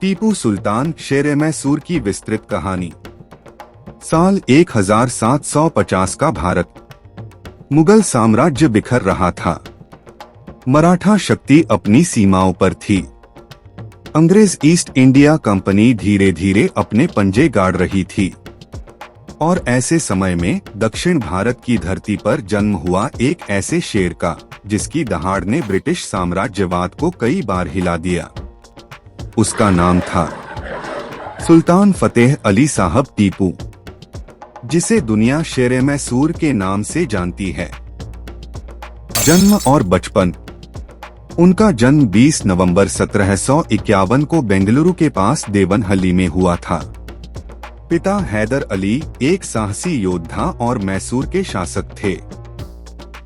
टीपू सुल्तान शेर मैसूर की विस्तृत कहानी। साल 1750 का भारत। मुगल साम्राज्य बिखर रहा था। मराठा शक्ति अपनी सीमाओं पर थी। अंग्रेज ईस्ट इंडिया कंपनी धीरे धीरे अपने पंजे गाड़ रही थी। और ऐसे समय में दक्षिण भारत की धरती पर जन्म हुआ एक ऐसे शेर का, जिसकी दहाड़ ने ब्रिटिश साम्राज्यवाद को कई बार हिला दिया। उसका नाम था सुल्तान फतेह अली साहब टीपू, जिसे दुनिया शेर मैसूर के नाम से जानती है। जन्म और बचपन। उनका जन्म 20 नवंबर 1751 को बेंगलुरु के पास देवनहल्ली में हुआ था। पिता हैदर अली एक साहसी योद्धा और मैसूर के शासक थे।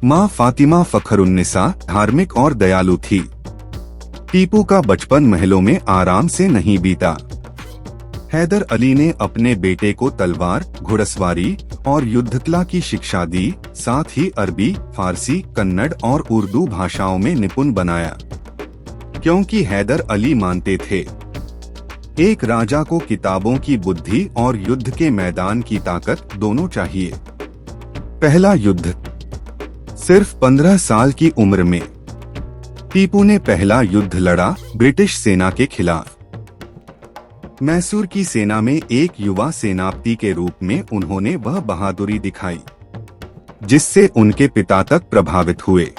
मां फातिमा फखरुन्निसा धार्मिक और दयालु थी। टीपू का बचपन महलों में आराम से नहीं बीता। हैदर अली ने अपने बेटे को तलवार, घुड़सवारी और युद्धकला की शिक्षा दी, साथ ही अरबी, फारसी, कन्नड़ और उर्दू भाषाओं में निपुण बनाया। क्योंकि हैदर अली मानते थे, एक राजा को किताबों की बुद्धि और युद्ध के मैदान की ताकत दोनों चाहिए। पहला युद्ध। सिर्फ 15 साल की उम्र में टीपू ने पहला युद्ध लड़ा, ब्रिटिश सेना के खिलाफ। मैसूर की सेना में एक युवा सेनापति के रूप में उन्होंने वह बहादुरी दिखाई, जिससे उनके पिता तक प्रभावित हुए।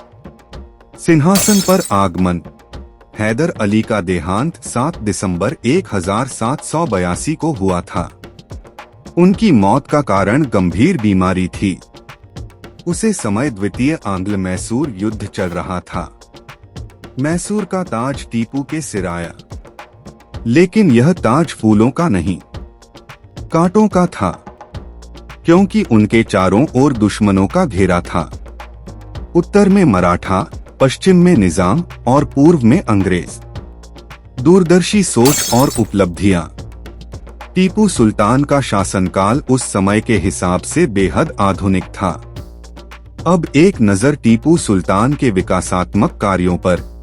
सिंहासन पर आगमन। हैदर अली का देहांत 7 दिसंबर 1782 को हुआ था। उनकी मौत का कारण गंभीर बीमारी थी। उसे समय द्वितीय आंग्ल मैसूर युद्ध चल रहा था। मैसूर का ताज टीपू के सिर आया, लेकिन यह ताज फूलों का नहीं, कांटों का था, क्योंकि उनके चारों ओर दुश्मनों का घेरा था। उत्तर में मराठा, पश्चिम में निजाम और पूर्व में अंग्रेज। दूरदर्शी सोच और उपलब्धियां। टीपू सुल्तान का शासनकाल उस समय के हिसाब से बेहद आधुनिक था। अब एक नजर टीपू सुल्तान के विकासात्मक कार्यों पर।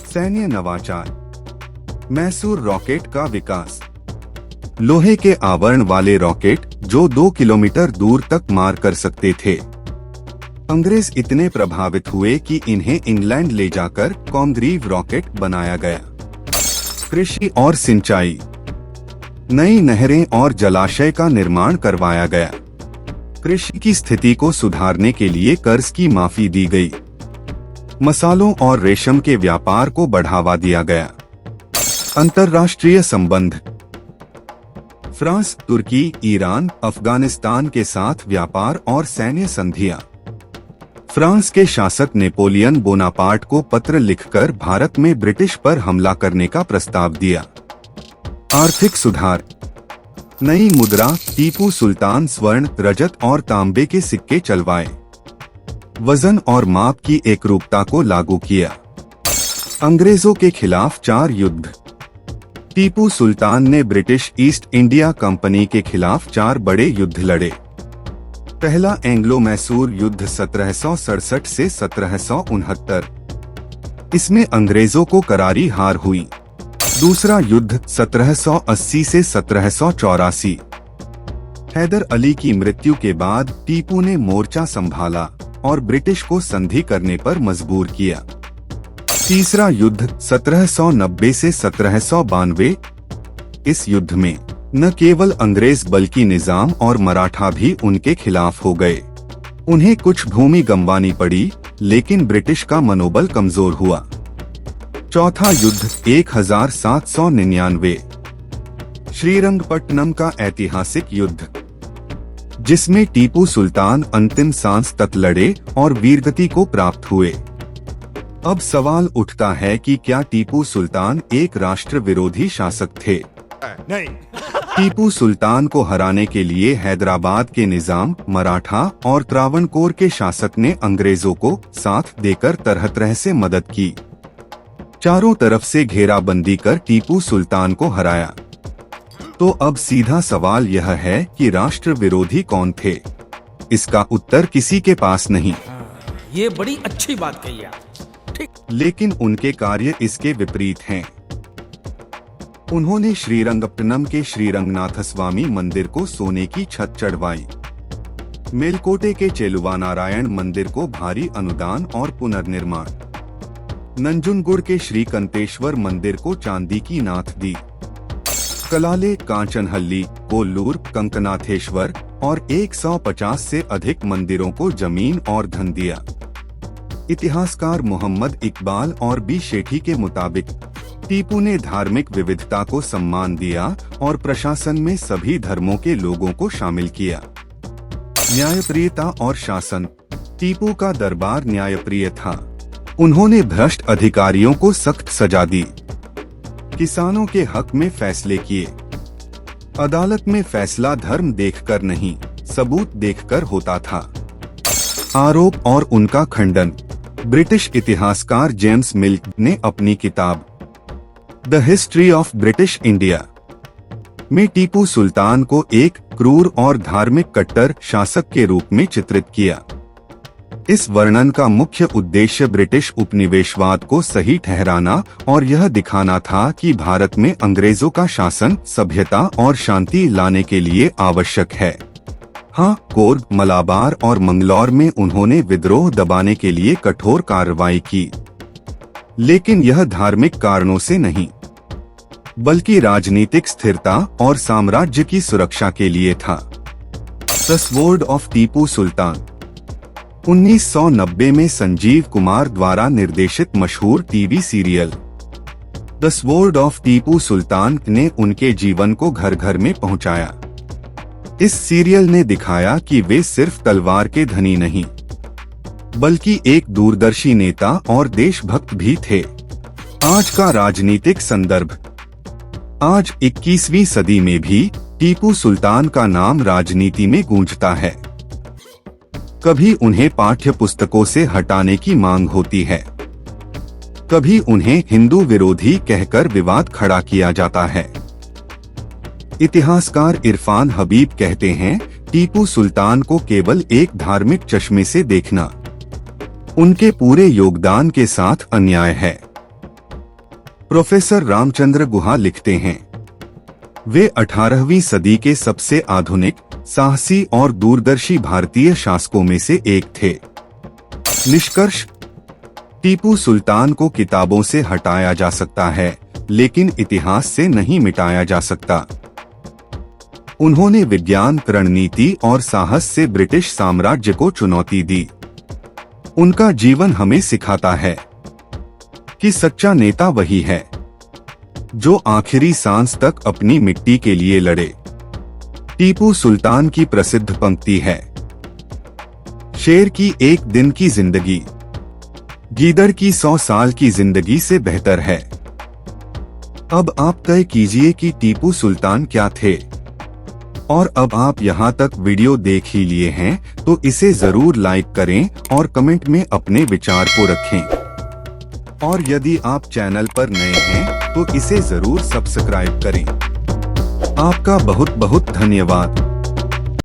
सैन्य नवाचार। मैसूर रॉकेट का विकास। लोहे के आवरण वाले रॉकेट जो 2 किलोमीटर दूर तक मार कर सकते थे। अंग्रेज इतने प्रभावित हुए कि इन्हें इंग्लैंड ले जाकर कॉमग्रीव रॉकेट बनाया गया। कृषि और सिंचाई। नई नहरें और जलाशय का निर्माण करवाया गया। कृषि की स्थिति को सुधारने के लिए कर्ज की माफी दी गई। मसालों और रेशम के व्यापार को बढ़ावा दिया गया। अंतर्राष्ट्रीय संबंध। फ्रांस, तुर्की, ईरान, अफगानिस्तान के साथ व्यापार और सैन्य संधियां। फ्रांस के शासक नेपोलियन बोनापार्ट को पत्र लिखकर भारत में ब्रिटिश पर हमला करने का प्रस्ताव दिया। आर्थिक सुधार। नई मुद्रा। टीपू सुल्तान स्वर्ण, रजत और तांबे के सिक्के चलवाए। वजन और माप की एकरूपता को लागू किया। अंग्रेजों के खिलाफ 4 युद्ध। टीपू सुल्तान ने ब्रिटिश ईस्ट इंडिया कंपनी के खिलाफ 4 बड़े युद्ध लड़े। पहला एंग्लो मैसूर युद्ध 1767 से 1769। इसमें अंग्रेजों को करारी हार हुई। दूसरा युद्ध 1780 से 1784। हैदर अली की मृत्यु के बाद टीपू ने मोर्चा संभाला और ब्रिटिश को संधि करने पर मजबूर किया। तीसरा युद्ध 1790 से 1792। इस युद्ध में न केवल अंग्रेज बल्कि निजाम और मराठा भी उनके खिलाफ हो गए। उन्हें कुछ भूमि गंवानी पड़ी, लेकिन ब्रिटिश का मनोबल कमजोर हुआ। चौथा युद्ध 1799। श्रीरंगपट्टनम का ऐतिहासिक युद्ध, जिसमें टीपू सुल्तान अंतिम सांस तक लड़े और वीरगति को प्राप्त हुए। अब सवाल उठता है कि क्या टीपू सुल्तान एक राष्ट्र विरोधी शासक थे? नहीं। टीपू सुल्तान को हराने के लिए हैदराबाद के निजाम, मराठा और त्रावणकोर के शासक ने अंग्रेजों को साथ देकर तरह तरह से मदद की। चारों तरफ से घेराबंदी कर टीपू सुल्तान को हराया। तो अब सीधा सवाल यह है कि राष्ट्र विरोधी कौन थे? इसका उत्तर किसी के पास नहीं। ये बड़ी अच्छी बात कही आप। ठीक। लेकिन उनके कार्य इसके विपरीत हैं। उन्होंने श्रीरंगपट्टनम के श्रीरंगनाथस्वामी मंदिर को सोने की छत चढ़वाई। मेलकोटे के चेलुवानारायण मंदिर को भारी अनुदान और पुनर्निर्माण। नंजुनगुड़ के श्रीकंतेश्वर मंदिर को चांदी की नाथ दी। कलाले, कांचनहल्ली, कोल्लूर, कंकनाथेश्वर और 150 से अधिक मंदिरों को जमीन और धन दिया। इतिहासकार मोहम्मद इकबाल और बी शेठी के मुताबिक टीपू ने धार्मिक विविधता को सम्मान दिया और प्रशासन में सभी धर्मों के लोगों को शामिल किया। न्यायप्रियता और शासन। टीपू का दरबार न्यायप्रिय था। उन्होंने भ्रष्ट अधिकारियों को सख्त सजा दी। किसानों के हक में फैसले किए। अदालत में फैसला धर्म देखकर नहीं, सबूत देखकर होता था। आरोप और उनका खंडन। ब्रिटिश इतिहासकार जेम्स मिल्क ने अपनी किताब the history of British India में टीपू सुल्तान को एक क्रूर और धार्मिक कट्टर शासक के रूप में चित्रित किया। इस वर्णन का मुख्य उद्देश्य ब्रिटिश उपनिवेशवाद को सही ठहराना और यह दिखाना था कि भारत में अंग्रेजों का शासन सभ्यता और शांति लाने के लिए आवश्यक है। हाँ, कोर्ग, मलाबार और मंगलौर में उन्होंने विद्रोह दबाने के लिए कठोर कार्रवाई की, लेकिन यह धार्मिक कारणों से नहीं, बल्कि राजनीतिक स्थिरता और साम्राज्य की सुरक्षा के लिए था। The sword of Tipu Sultan 1990 में संजीव कुमार द्वारा निर्देशित मशहूर TV serial the sword of Tipu Sultan ने उनके जीवन को घर घर में पहुंचाया। इस सीरियल ने दिखाया कि वे सिर्फ तलवार के धनी नहीं, बल्कि एक दूरदर्शी नेता और देशभक्त भी थे। आज का राजनीतिक संदर्भ। आज 21वीं सदी में भी टीपू सुल्तान का नाम राजनीति में गूंजता है। कभी उन्हें पाठ्य पुस्तकों से हटाने की मांग होती है, कभी उन्हें हिंदू विरोधी कहकर विवाद खड़ा किया जाता है। इतिहासकार इरफान हबीब कहते हैं, टीपू सुल्तान को केवल एक धार्मिक चश्मे से देखना उनके पूरे योगदान के साथ अन्याय है। प्रोफेसर रामचंद्र गुहा लिखते हैं, वे 18वीं सदी के सबसे आधुनिक, साहसी और दूरदर्शी भारतीय शासकों में से एक थे। निष्कर्ष, टीपू सुल्तान को किताबों से हटाया जा सकता है, लेकिन इतिहास से नहीं मिटाया जा सकता। उन्होंने विज्ञान, रणनीति और साहस से ब्रिटिश साम्राज्य को चुनौती दी। उनका जीवन हमें सिखाता है कि सच्चा नेता वही है जो आखिरी सांस तक अपनी मिट्टी के लिए लड़े। टीपू सुल्तान की प्रसिद्ध पंक्ति है, शेर की एक दिन की जिंदगी गीदड़ की 100 साल की जिंदगी से बेहतर है। अब आप तय कीजिए कि टीपू सुल्तान क्या थे। और अब आप यहाँ तक वीडियो देख ही लिए हैं तो इसे जरूर लाइक करें और कमेंट में अपने विचार को रखें। और यदि आप चैनल पर नए हैं तो इसे जरूर सब्सक्राइब करें। आपका बहुत बहुत धन्यवाद।